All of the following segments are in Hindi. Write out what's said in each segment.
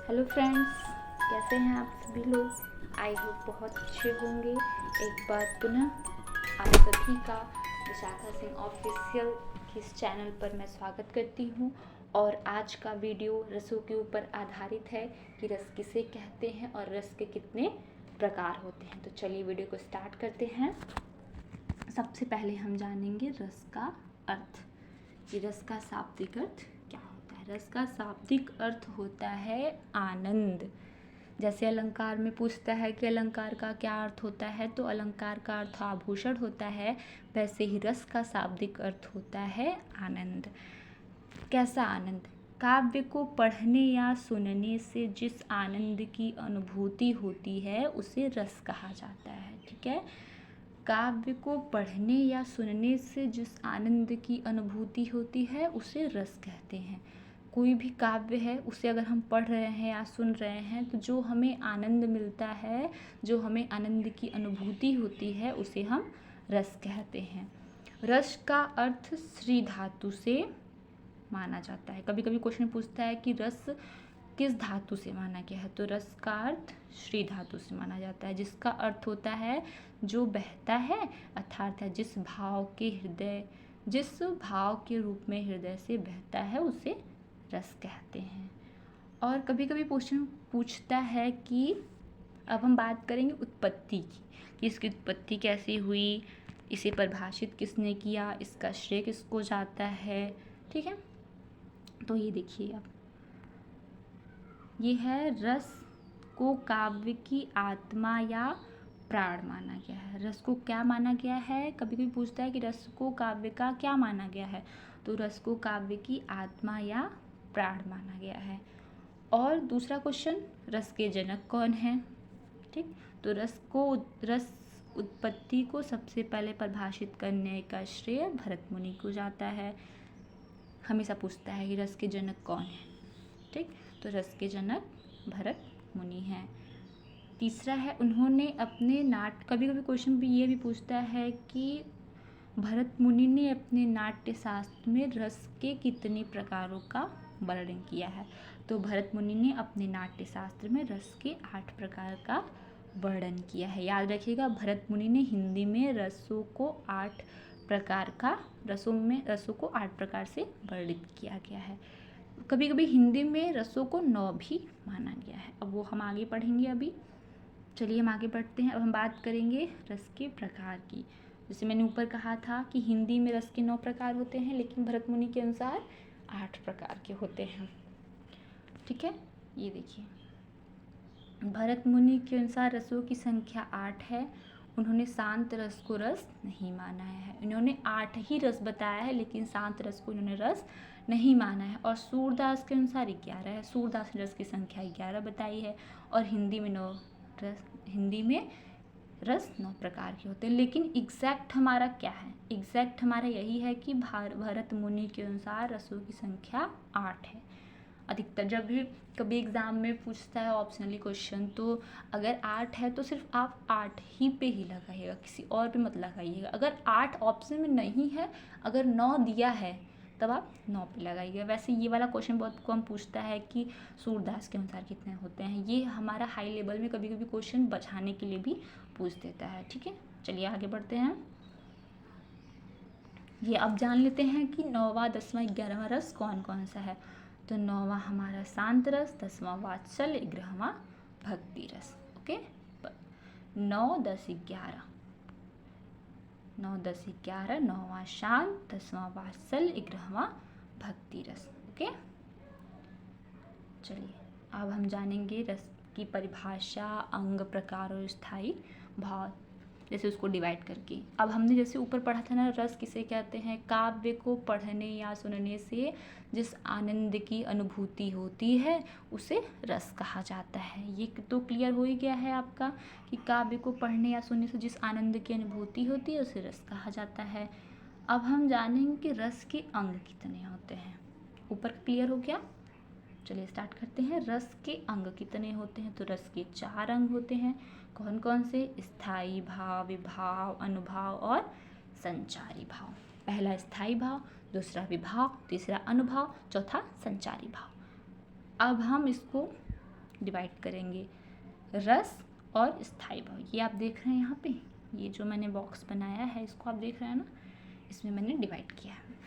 हेलो फ्रेंड्स, कैसे हैं आप सभी लोग। आई होप बहुत अच्छे होंगे। एक बार पुनः आप सभी का विशाखा सिंह ऑफिशियल के इस चैनल पर मैं स्वागत करती हूं। और आज का वीडियो रसों के ऊपर आधारित है कि रस किसे कहते हैं और रस के कितने प्रकार होते हैं। तो चलिए वीडियो को स्टार्ट करते हैं। सबसे पहले हम जानेंगे रस का अर्थ, कि रस का शाब्दिक अर्थ क्या होता है। रस का शाब्दिक अर्थ होता है आनंद। जैसे अलंकार में पूछता है कि अलंकार का क्या अर्थ होता है, तो अलंकार का अर्थ आभूषण होता है, वैसे ही रस का शाब्दिक अर्थ होता है आनंद। कैसा आनंद? काव्य को पढ़ने या सुनने से जिस आनंद की अनुभूति होती है उसे रस कहा जाता है। ठीक है, काव्य को पढ़ने या सुनने से जिस आनंद की अनुभूति होती है उसे रस कहते हैं। कोई भी काव्य है उसे अगर हम पढ़ रहे हैं या सुन रहे हैं तो जो हमें आनंद मिलता है, जो हमें आनंद की अनुभूति होती है उसे हम रस कहते हैं। रस का अर्थ श्री धातु से माना जाता है। कभी कभी क्वेश्चन पूछता है कि रस किस धातु से माना गया है, तो रस का अर्थ श्री धातु से माना जाता है, जिसका अर्थ होता है जो बहता है, अर्थात जिस भाव के रूप में हृदय से बहता है उसे रस कहते हैं। और कभी कभी क्वेश्चन पूछता है कि अब हम बात करेंगे उत्पत्ति की, कि इसकी उत्पत्ति कैसे हुई, इसे परिभाषित किसने किया, इसका श्रेय किसको जाता है। ठीक है, तो ये देखिए अब ये है रस को काव्य की आत्मा या प्राण माना गया है। रस को क्या माना गया है? कभी कभी पूछता है कि रस को काव्य का क्या माना गया है, तो रस को काव्य की आत्मा या प्राण माना गया है। और दूसरा क्वेश्चन, रस के जनक कौन हैं? ठीक, तो रस उत्पत्ति को सबसे पहले परिभाषित करने का श्रेय भरत मुनि को जाता है। हमेशा पूछता है कि रस के जनक कौन है। ठीक, तो रस के जनक भरत मुनि हैं। तीसरा है, उन्होंने अपने कभी कभी क्वेश्चन भी ये भी पूछता है कि भरत मुनि ने अपने नाट्य शास्त्र में रस के कितने प्रकारों का वर्णन किया है। तो भरत मुनि ने अपने नाट्य शास्त्र में रस के 8 प्रकार का वर्णन किया है। याद रखिएगा, भरत मुनि ने हिंदी में रसों को 8 प्रकार से वर्णित किया गया है। कभी कभी हिंदी में रसों को 9 भी माना गया है। अब वो हम आगे पढ़ेंगे। अभी चलिए हम आगे बढ़ते हैं। अब हम बात करेंगे रस के प्रकार की। जैसे मैंने ऊपर कहा था कि हिंदी में रस के 9 प्रकार होते हैं, लेकिन भरत मुनि के अनुसार 8 प्रकार के होते हैं। ठीक है, ये देखिए, भरत मुनि के अनुसार रसों की संख्या 8 है। उन्होंने शांत रस को रस नहीं माना है। इन्होंने 8 ही रस बताया है, लेकिन शांत रस को इन्होंने रस नहीं माना है। और सूरदास के अनुसार 11 है। सूरदास ने रस की संख्या 11 बताई है। और हिंदी में रस 9 प्रकार के होते हैं। लेकिन एग्जैक्ट हमारा क्या है? एग्जैक्ट हमारा यही है कि भरत मुनि के अनुसार रसों की संख्या 8 है। अधिकतर जब भी कभी एग्ज़ाम में पूछता है ऑप्शनली क्वेश्चन, तो अगर 8 है तो सिर्फ आप 8 ही पे ही लगाइएगा, किसी और पे मत लगाइएगा। अगर 8 ऑप्शन में नहीं है, अगर 9 दिया है तब आप 9 पे लगाइएगा। वैसे ये वाला क्वेश्चन बहुत कम पूछता है कि सूरदास के अनुसार कितने होते हैं। ये हमारा हाई लेवल में कभी कभी क्वेश्चन बचाने के लिए भी पूछ देता है। ठीक है, चलिए आगे बढ़ते हैं। ये अब जान लेते हैं कि 9वां 10वां 11वां रस कौन कौन सा है। तो 9वां हमारा शांत रस, 10वां वात्सल्य, 11वां भक्ति रस। ओके, 9 10 11, 9 10 11, 9वां शांत, 10वां वात्सल्य, 11वां भक्ति रस। ओके, चलिए अब हम जानेंगे रस की परिभाषा, अंग, प्रकार और स्थायी भाव, जैसे उसको डिवाइड करके। अब हमने जैसे ऊपर पढ़ा था ना, रस किसे कहते हैं? काव्य को पढ़ने या सुनने से जिस आनंद की अनुभूति होती है उसे रस कहा जाता है। ये तो क्लियर हो ही गया है आपका कि काव्य को पढ़ने या सुनने से जिस आनंद की अनुभूति होती है उसे रस कहा जाता है। अब हम जानेंगे कि रस के अंग कितने होते हैं। ऊपर क्लियर हो गया? चलिए स्टार्ट करते हैं। रस के अंग कितने होते हैं? तो रस के 4 अंग होते हैं। कौन कौन से? स्थायी भाव, विभाव, अनुभाव और संचारी भाव। पहला स्थायी भाव, दूसरा विभाव, तीसरा अनुभाव, चौथा संचारी भाव। अब हम इसको डिवाइड करेंगे, रस और स्थायी भाव। ये आप देख रहे हैं यहाँ पे, ये जो मैंने बॉक्स बनाया है इसको आप देख रहे हैं ना, इसमें मैंने डिवाइड किया है।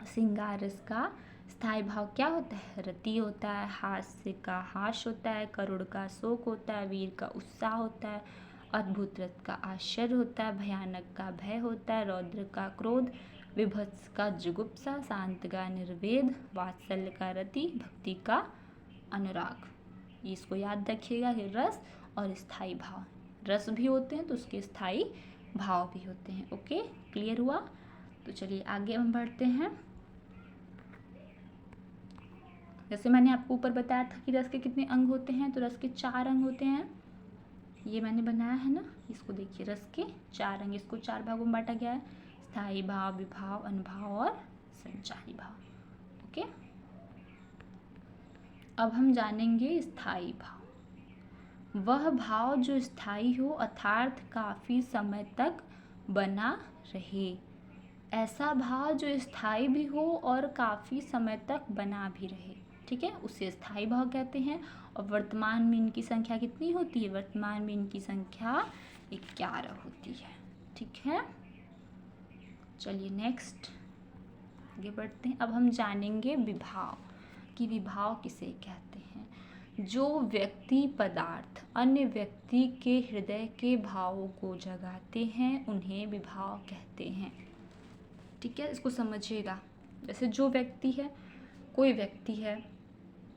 श्रृंगार रस का स्थायी भाव क्या होता है? रति होता है, हास्य का हास होता है, करुण का शोक होता है, वीर का उत्साह होता है, अद्भुत रस का आश्चर्य होता है, भयानक का भय होता है, रौद्र का क्रोध, विभत्स का जुगुप्सा, शांत का निर्वेद, वात्सल्य का रति, भक्ति का अनुराग। इसको याद रखिएगा कि रस और स्थायी भाव, रस भी होते हैं तो उसके स्थायी भाव भी होते हैं। ओके, क्लियर हुआ? तो चलिए आगे हम बढ़ते हैं। जैसे मैंने आपको ऊपर बताया था कि रस के कितने अंग होते हैं, तो रस के 4 अंग होते हैं। ये मैंने बनाया है ना, इसको देखिए, रस के 4 अंग, इसको 4 भागों में बांटा गया है, स्थायी भाव, विभाव, अनुभाव और संचारी भाव। ओके, अब हम जानेंगे स्थायी भाव। वह भाव जो स्थायी हो अर्थात काफ़ी समय तक बना रहे। ऐसा भाव जो स्थायी भी हो और काफ़ी समय तक बना भी रहे, ठीक है, उसे स्थायी भाव कहते हैं। और वर्तमान में इनकी संख्या कितनी होती है? वर्तमान में इनकी संख्या 11 होती है, ठीक है। चलिए नेक्स्ट आगे बढ़ते हैं। अब हम जानेंगे विभाव, कि विभाव किसे कहते हैं। जो व्यक्ति पदार्थ अन्य व्यक्ति के हृदय के भावों को जगाते हैं उन्हें विभाव कहते हैं, ठीक है, इसको समझिएगा। जैसे जो व्यक्ति है, कोई व्यक्ति है,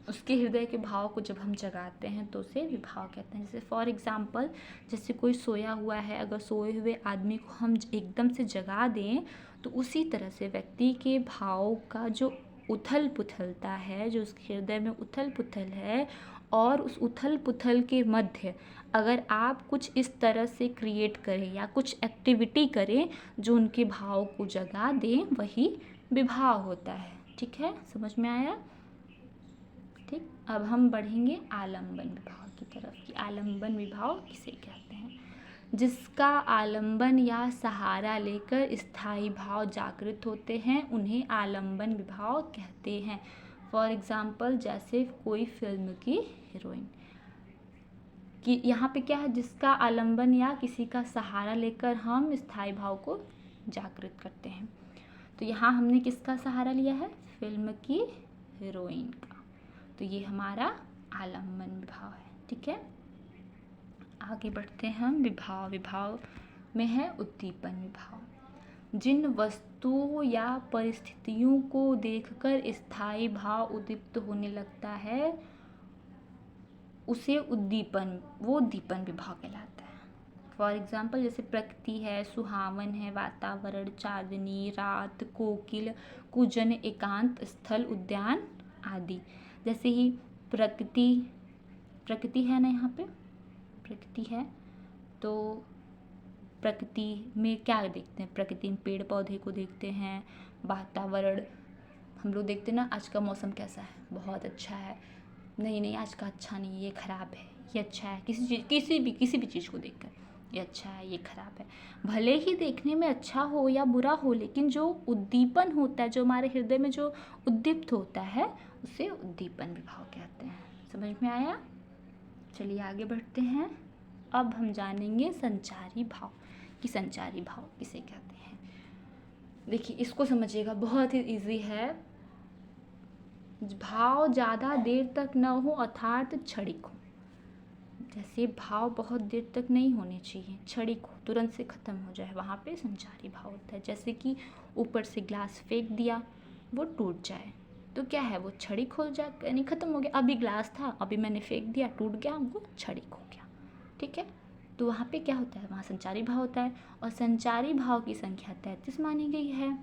उसके हृदय के भाव को जब हम जगाते हैं तो उसे विभाव कहते हैं। जैसे फॉर एग्जांपल, जैसे कोई सोया हुआ है, अगर सोए हुए आदमी को हम एकदम से जगा दें तो उसी तरह से व्यक्ति के भाव का जो उथल पुथलता है, जो उसके हृदय में उथल पुथल है, और उस उथल पुथल के मध्य अगर आप कुछ इस तरह से क्रिएट करें या कुछ एक्टिविटी करें जो उनके भाव को जगा दें, वही विभाव होता है, ठीक है, समझ में आया? ठीक, अब हम बढ़ेंगे आलम्बन विभाव की तरफ, कि आलम्बन विभाव किसे कहते हैं। जिसका आलम्बन या सहारा लेकर स्थायी भाव जागृत होते हैं उन्हें आलम्बन विभाव कहते हैं। फॉर एग्जाम्पल, जैसे कोई फिल्म की हीरोइन, कि यहाँ पे क्या है, जिसका आलम्बन या किसी का सहारा लेकर हम स्थायी भाव को जागृत करते हैं। तो यहाँ हमने किसका सहारा लिया है? फिल्म की हीरोइन का, तो ये हमारा आलम्बन विभाव है, ठीक है। आगे बढ़ते हैं हम। विभाव में है उद्दीपन विभाव। जिन वस्तुओं या परिस्थितियों को देखकर स्थायी भाव उद्दीप्त होने लगता है उसे उद्दीपन विभाव कहलाता है। फॉर एग्जाम्पल, जैसे प्रकृति है, सुहावन है, वातावरण, चांदनी, रात, कोकिल, कुजन, एकांत स्थल, उद्यान आदि। जैसे ही प्रकृति है ना, यहाँ पे प्रकृति है, तो प्रकृति में क्या देखते हैं? प्रकृति में पेड़ पौधे को देखते हैं, वातावरण हम लोग देखते हैं ना, आज का मौसम कैसा है, बहुत अच्छा है, नहीं आज का अच्छा नहीं, ये ख़राब है, ये अच्छा है, किसी भी चीज़ को देखकर ये अच्छा है, ये ख़राब है। भले ही देखने में अच्छा हो या बुरा हो, लेकिन जो उद्दीपन होता है, जो हमारे हृदय में जो उद्दीप्त होता है, उसे उद्दीपन विभाव कहते हैं। समझ में आया? चलिए आगे बढ़ते हैं। अब हम जानेंगे संचारी भाव, कि संचारी भाव किसे कहते हैं। देखिए, इसको समझिएगा, बहुत ही इजी है। भाव ज़्यादा देर तक न हो अर्थात क्षणिक हो। जैसे भाव बहुत देर तक नहीं होने चाहिए, क्षणिक हो, तुरंत से ख़त्म हो जाए, वहाँ पे संचारी भाव होता है। जैसे कि ऊपर से ग्लास फेंक दिया, वो टूट जाए, तो क्या है, वो क्षणिक हो जाए, यानी ख़त्म हो गया। अभी ग्लास था, अभी मैंने फेंक दिया, टूट गया, वो क्षणिक हो गया, ठीक है। तो वहाँ पे क्या होता है, वहाँ संचारी भाव होता है। और संचारी भाव की संख्या 33 मानी गई है,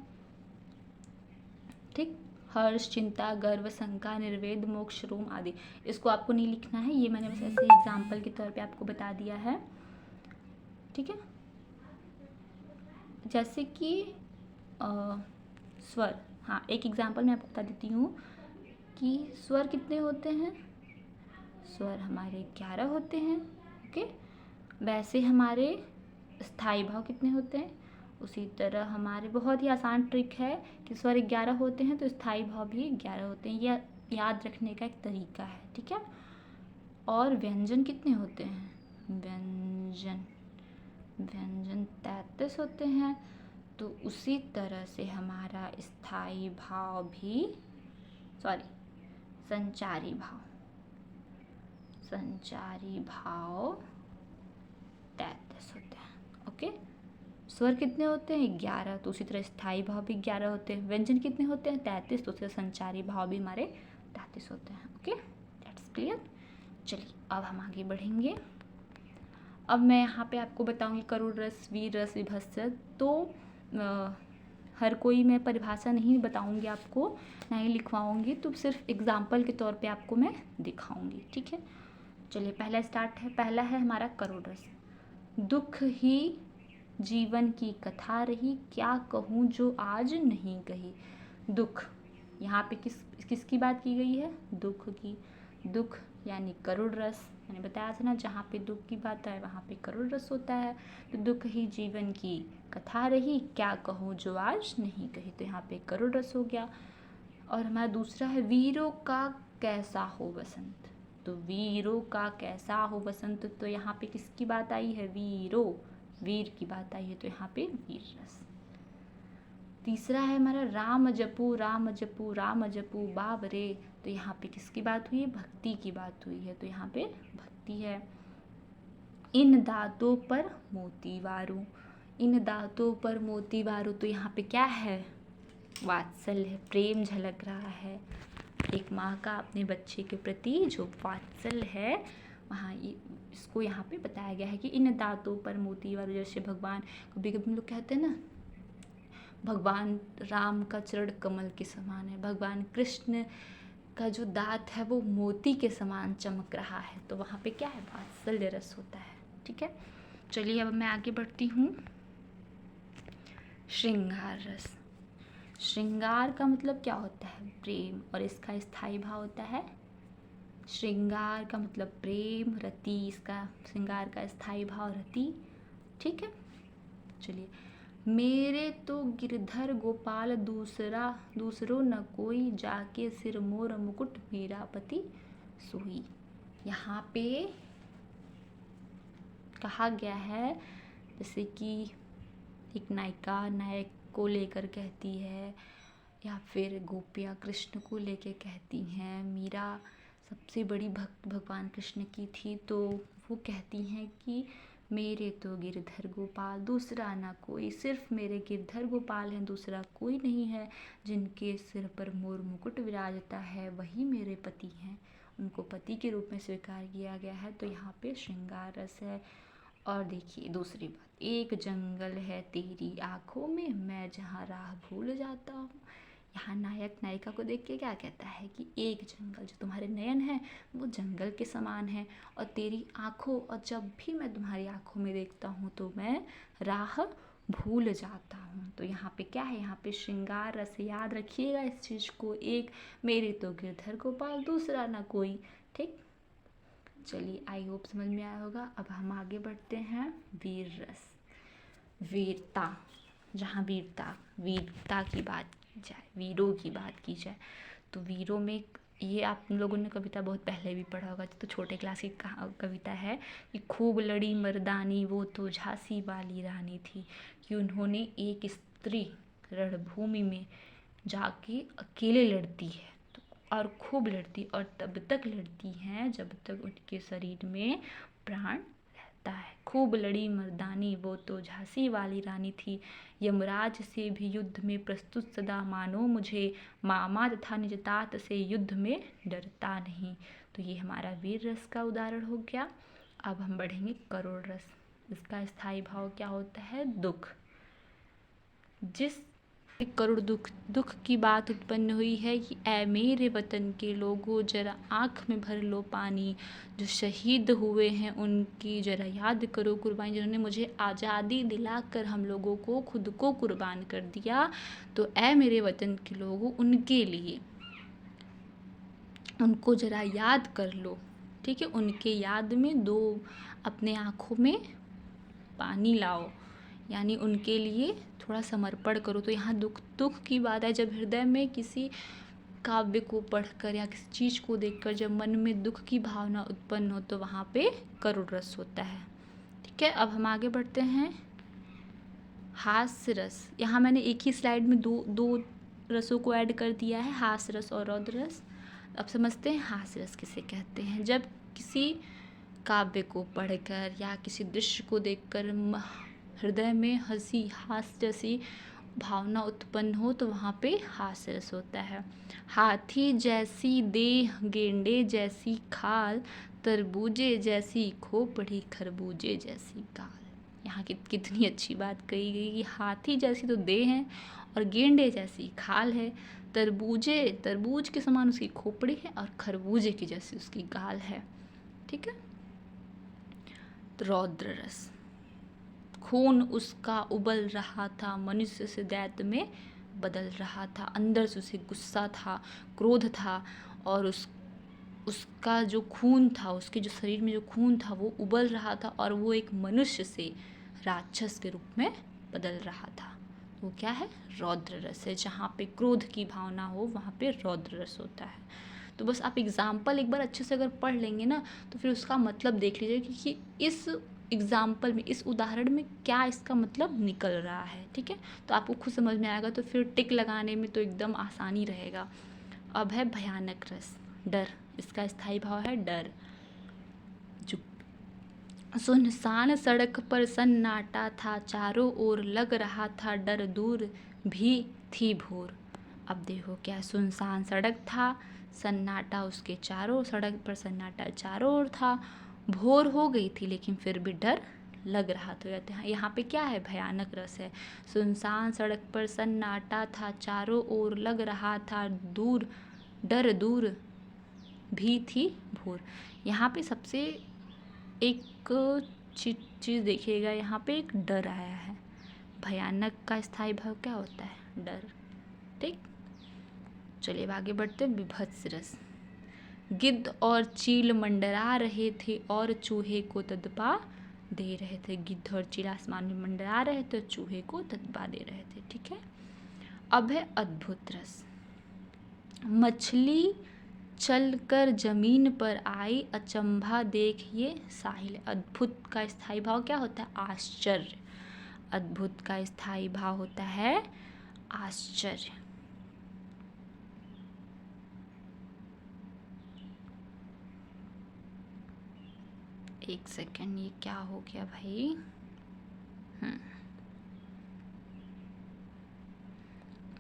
ठीक। हर्ष, चिंता, गर्व, शंका, निर्वेद, मोक्ष, रोम आदि। इसको आपको नहीं लिखना है, ये मैंने बस ऐसे एग्जाम्पल के तौर पे आपको बता दिया है, ठीक है। जैसे कि स्वर, हाँ, एक एग्जाम्पल मैं आपको बता देती हूँ कि स्वर कितने होते हैं। स्वर हमारे 11 होते हैं, ओके। वैसे हमारे स्थायी भाव कितने होते हैं, उसी तरह हमारे, बहुत ही आसान ट्रिक है कि स्वर 11 होते हैं तो स्थायी भाव भी 11 होते हैं। यह याद रखने का एक तरीका है, ठीक है। और व्यंजन कितने होते हैं? व्यंजन 33 होते हैं। तो उसी तरह से हमारा स्थायी भाव भी, संचारी भाव 33 होते हैं। ओके, स्वर कितने होते हैं? 11। तो उसी तरह स्थायी भाव भी 11 होते हैं। व्यंजन कितने होते हैं? 33। तो उसी तरह संचारी भाव भी हमारे 33 होते हैं। Okay, that's clear. चलिए अब हम आगे बढ़ेंगे। अब मैं यहाँ पे आपको बताऊंगी करुण रस, वीर रस, विभत्स रस। तो हर कोई मैं परिभाषा नहीं बताऊंगी आपको, ना ही लिखवाऊंगी, तो सिर्फ एग्जाम्पल के तौर पे आपको मैं दिखाऊंगी। ठीक है, चलिए पहला है हमारा करुण रस। दुख ही जीवन की कथा रही, क्या कहूँ जो आज नहीं कही। दुख, यहाँ पे किसकी बात की गई है? दुख की। दुख यानी करुण रस, मैंने बताया था ना, जहाँ पे दुख की बात है वहाँ पे करुण रस होता है। तो दुख ही जीवन की कथा रही, क्या कहूँ जो आज नहीं कही। तो यहाँ पे करुण रस हो गया। और हमारा दूसरा है वीरों का कैसा हो बसंत। तो वीरों का कैसा हो बसंत, तो यहाँ पे किसकी बात आई है? वीर की बात आई है। तो यहाँ पे वीर रस। तीसरा है हमारा राम जपू राम जपू राम जपू बाबरे। तो यहाँ पे किसकी बात हुई है? भक्ति की बात हुई है। तो यहाँ पे भक्ति है। इन दांतों पर मोती वारू, इन दांतों पर मोती वारू। तो यहाँ पे क्या है? वात्सल्य है, प्रेम झलक रहा है। एक माँ का अपने बच्चे के प्रति जो वात्सल्य है, वहाँ इसको यहाँ पे बताया गया है कि इन दांतों पर मोती वारू। जैसे भगवान, कभी कभी हम लोग कहते हैं ना, भगवान राम का चरण कमल के समान है, भगवान कृष्ण का जो दांत है वो मोती के समान चमक रहा है। तो वहाँ पे क्या है? वात्सल्य रस होता है। ठीक है, चलिए अब मैं आगे बढ़ती हूँ। श्रृंगार रस। श्रृंगार का मतलब क्या होता है? प्रेम, और इसका स्थायी भाव होता है। श्रृंगार का मतलब प्रेम, रति, इसका श्रृंगार का स्थायी भाव रति। ठीक है, चलिए। मेरे तो गिरधर गोपाल दूसरो न कोई, जाके सिर मोर मुकुट मेरा पति सोई। यहाँ पे कहा गया है, जैसे कि एक नायिका नायक को लेकर कहती है, या फिर गोपियाँ कृष्ण को लेकर कहती हैं। मीरा सबसे बड़ी भक्त भगवान कृष्ण की थी, तो वो कहती हैं कि मेरे तो गिरधर गोपाल दूसरा ना कोई, सिर्फ मेरे गिरधर गोपाल हैं, दूसरा कोई नहीं है। जिनके सिर पर मोर मुकुट विराजता है वही मेरे पति हैं, उनको पति के रूप में स्वीकार किया गया है। तो यहाँ पे श्रृंगार रस है। और देखिए दूसरी बात, एक जंगल है तेरी आँखों में, मैं जहाँ राह भूल जाता हूँ। यहाँ नायक नायिका को देख के क्या कहता है कि एक जंगल, जो तुम्हारे नयन है वो जंगल के समान है, और तेरी आँखों, और जब भी मैं तुम्हारी आँखों में देखता हूँ तो मैं राह भूल जाता हूँ। तो यहाँ पे क्या है? यहाँ पे श्रृंगार रस, याद रखिएगा इस चीज़ को। एक, मेरे तो गिरधर गोपाल दूसरा ना कोई। ठीक, चलिए, आई होप समझ में आया होगा। अब हम आगे बढ़ते हैं। वीर रस, वीरता। जहाँ वीरता की बात की जाए, वीरों की बात की जाए, तो वीरों में ये आप लोगों ने कविता बहुत पहले भी पढ़ा होगा, तो छोटे क्लास की कविता है कि खूब लड़ी मर्दानी वो तो झांसी वाली रानी थी। कि उन्होंने एक स्त्री रणभूमि में जाके अकेले लड़ती है, और खूब लड़ती, और तब तक लड़ती हैं जब तक उनके शरीर में प्राण रहता है। खूब लड़ी मर्दानी वो तो झांसी वाली रानी थी, यमराज से भी युद्ध में प्रस्तुत सदा, मानो मुझे मामा तथा निजतात से युद्ध में डरता नहीं। तो ये हमारा वीर रस का उदाहरण हो गया। अब हम बढ़ेंगे करुण रस। इसका स्थायी भाव क्या होता है? दुख। जिस करुण दुख की बात उत्पन्न हुई है कि ऐ मेरे वतन के लोगों, जरा आँख में भर लो पानी। जो शहीद हुए हैं उनकी जरा याद करो कुर्बानी, जिन्होंने मुझे आज़ादी दिलाकर हम लोगों को खुद को कुर्बान कर दिया। तो ऐ मेरे वतन के लोगों, उनके लिए उनको जरा याद कर लो। ठीक है, उनके याद में दो अपने आँखों में पानी लाओ, यानी उनके लिए थोड़ा समर्पण करो। तो यहाँ दुख की बात है। जब हृदय में किसी काव्य को पढ़कर या किसी चीज़ को देखकर जब मन में दुख की भावना उत्पन्न हो तो वहाँ पे करुण रस होता है। ठीक है, अब हम आगे बढ़ते हैं। हास्य रस, यहाँ मैंने एक ही स्लाइड में दो रसों को ऐड कर दिया है, हास्य रस और रौद्र रस। अब समझते हैं हास्य रस किसे कहते हैं। जब किसी काव्य को पढ़कर या किसी दृश्य को देखकर हृदय में हंसी, हास्य जैसी भावना उत्पन्न हो तो वहाँ पे हास्य रस होता है। हाथी जैसी देह, गेंडे जैसी खाल, तरबूजे जैसी खोपड़ी, खरबूजे जैसी गाल। यहाँ कितनी अच्छी बात कही गई कि हाथी जैसी तो देह है और गेंडे जैसी खाल है, तरबूज के समान उसकी खोपड़ी है और खरबूजे की जैसी उसकी गाल है। ठीक है। रौद्र रस, खून उसका उबल रहा था, मनुष्य से दैत्य में बदल रहा था। अंदर से उसे गुस्सा था, क्रोध था और उसका जो खून था, उसके जो शरीर में जो खून था वो उबल रहा था और वो एक मनुष्य से राक्षस के रूप में बदल रहा था। वो क्या है? रौद्र रस है। जहाँ पे क्रोध की भावना हो वहाँ पे रौद्र रस होता है। तो बस आप एग्जाम्पल एक बार अच्छे से अगर पढ़ लेंगे ना तो फिर उसका मतलब देख लीजिए कि इस एग्जाम्पल में, इस उदाहरण में क्या इसका मतलब निकल रहा है। ठीक है, तो आपको खुद समझ में आएगा तो फिर टिक लगाने में तो एकदम आसानी रहेगा। अब है भयानक रस, डर। इसका स्थायी भाव है डर। सुनसान सड़क पर सन्नाटा था, चारों ओर लग रहा था डर, दूर भी थी भोर। अब देखो क्या, सुनसान सड़क था, सन्नाटा उसके चारों, सड़क पर सन्नाटा चारों ओर था, भोर हो गई थी लेकिन फिर भी डर लग रहा था। यहाँ पे क्या है? भयानक रस है। सुनसान सड़क पर सन्नाटा था, चारों ओर लग रहा था डर, दूर भी थी भोर। यहाँ पे सबसे एक चीज़ देखिएगा, यहाँ पे एक डर आया है। भयानक का स्थायी भाव क्या होता है? डर। ठीक, चलिए आगे बढ़ते हैं। विभत्स रस, गिद्ध और चील मंडरा रहे थे और चूहे को तदपा दे रहे थे। गिद्ध और चील आसमान में मंडरा रहे थे, चूहे को तदपा दे रहे थे। ठीक है। अब है अद्भुत रस, मछली चलकर जमीन पर आई, अचंभा देखिए साहिल। अद्भुत का स्थायी भाव क्या होता है? आश्चर्य। अद्भुत का स्थायी भाव होता है आश्चर्य। एक सेकंड, ये क्या हो गया भाई?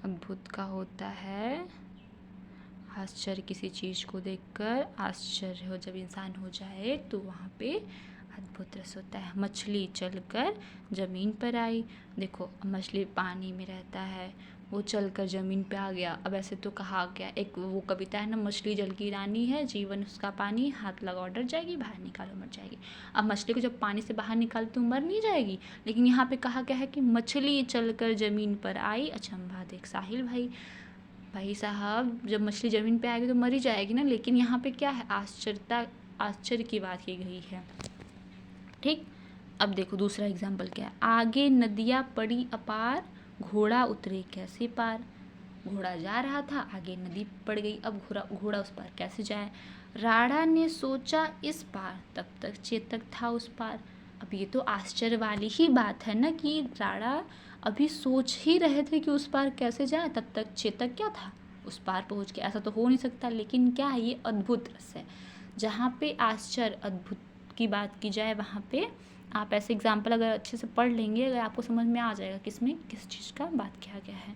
अद्भुत का होता है आश्चर्य, किसी चीज़ को देखकर आश्चर्य हो जब इंसान हो जाए तो वहाँ पे अद्भुत रस होता है। मछली चलकर ज़मीन पर आई, देखो मछली पानी में रहता है, वो चलकर ज़मीन पे आ गया। अब ऐसे तो कहा गया, एक वो कविता है ना, मछली जल की रानी है, जीवन उसका पानी, हाथ लगाओ डर जाएगी, बाहर निकालो मर जाएगी। अब मछली को जब पानी से बाहर निकालो तो मर नहीं जाएगी, लेकिन यहाँ पे कहा गया है कि मछली चलकर ज़मीन पर आई, अचंभा देख साहिल। भाई साहब, जब मछली ज़मीन पे आएगी तो मर ही जाएगी ना, लेकिन यहाँ पे क्या है? आश्चर्य की बात की गई है। ठीक, अब देखो दूसरा एग्जाम्पल क्या है। आगे नदियाँ पड़ी अपार, घोड़ा उतरे कैसे पार। घोड़ा जा रहा था, आगे नदी पड़ गई, अब घोड़ा उस पार कैसे जाए। राणा ने सोचा इस पार, तब तक चेतक था उस पार। अब ये तो आश्चर्य वाली ही बात है ना कि राणा अभी सोच ही रहे थे कि उस पार कैसे जाए, तब तक चेतक क्या था? उस पार पहुंच के। ऐसा तो हो नहीं सकता, लेकिन क्या है? ये अद्भुत रस है। जहाँ पे आश्चर्य, अद्भुत की बात की जाए वहाँ पे आप ऐसे एग्जाम्पल अगर अच्छे से पढ़ लेंगे, अगर आपको समझ में आ जाएगा किसमें किस चीज़ का बात किया गया है।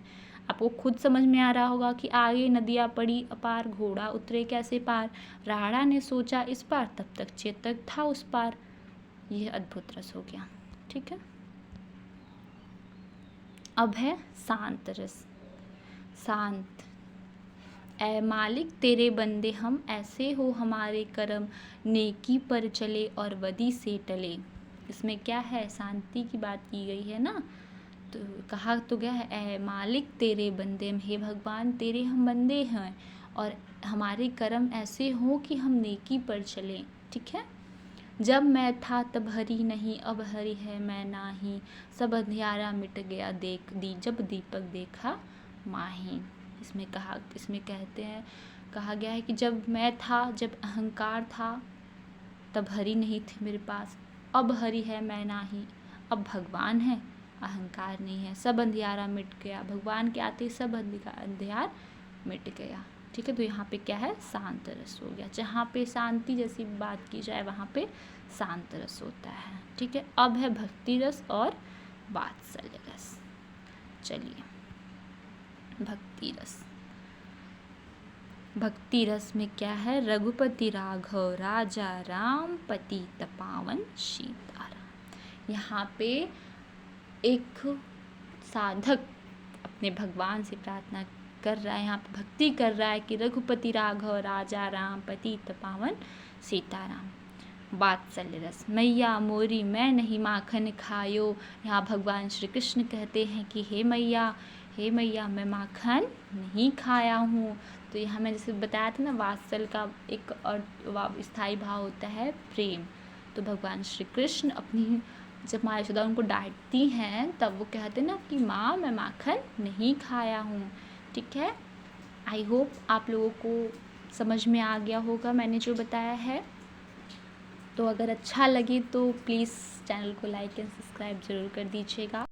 आपको खुद समझ में आ रहा होगा कि आगे नदियाँ पड़ी अपार, घोड़ा उतरे कैसे पार, राणा ने सोचा इस पार, तब तक चेतक था उस पार। यह अद्भुत रस हो गया। ठीक है। अब है शांत रस। शांत, ऐ मालिक तेरे बंदे हम, ऐसे हो हमारे कर्म, नेकी पर चले और बदी से टले। इसमें क्या है? शांति की बात की गई है ना। तो कहा तो गया है, ऐ मालिक तेरे बंदे, हे भगवान तेरे हम बंदे हैं और हमारे कर्म ऐसे हो कि हम नेकी पर चलें। ठीक है। जब मैं था तब हरी नहीं, अब हरी है मैं नाही, सब अंधियारा मिट गया जब दीपक देखा माही। इसमें कहा गया है कि जब मैं था, जब अहंकार था, तब हरि नहीं थे मेरे पास, अब हरि है मैं नाही, अब भगवान है अहंकार नहीं है, सब अंधियारा मिट गया, भगवान के आते ही सब अंधियार मिट गया। ठीक है, तो यहाँ पे क्या है, शांत रस हो गया। जहाँ पे शांति जैसी बात की जाए वहाँ पे शांत रस होता है। ठीक है, अब है भक्ति रस और वात्सल्य रस। चलिए, भक्ति रस में क्या है, रघुपति राघव राजा राम पतित पावन सीताराम। यहाँ पे एक साधक अपने भगवान से प्रार्थना कर रहा है, यहाँ पे भक्ति कर रहा है कि रघुपति राघव राजा राम पतित पावन सीताराम। वात्सल्य रस, मैया मोरी मैं नहीं माखन खायो। यहाँ भगवान श्री कृष्ण कहते हैं कि हे मैया मैं माखन नहीं खाया हूँ। तो यहाँ मैं जैसे बताया था ना, वात्सल का एक और स्थायी भाव होता है प्रेम। तो भगवान श्री कृष्ण अपनी जब माँ यशोदा उनको डांटती हैं तब वो कहते हैं ना कि माँ मैं माखन नहीं खाया हूँ। ठीक है, आई होप आप लोगों को समझ में आ गया होगा मैंने जो बताया है। तो अगर अच्छा लगे तो प्लीज़ चैनल को लाइक एंड सब्सक्राइब ज़रूर कर दीजिएगा।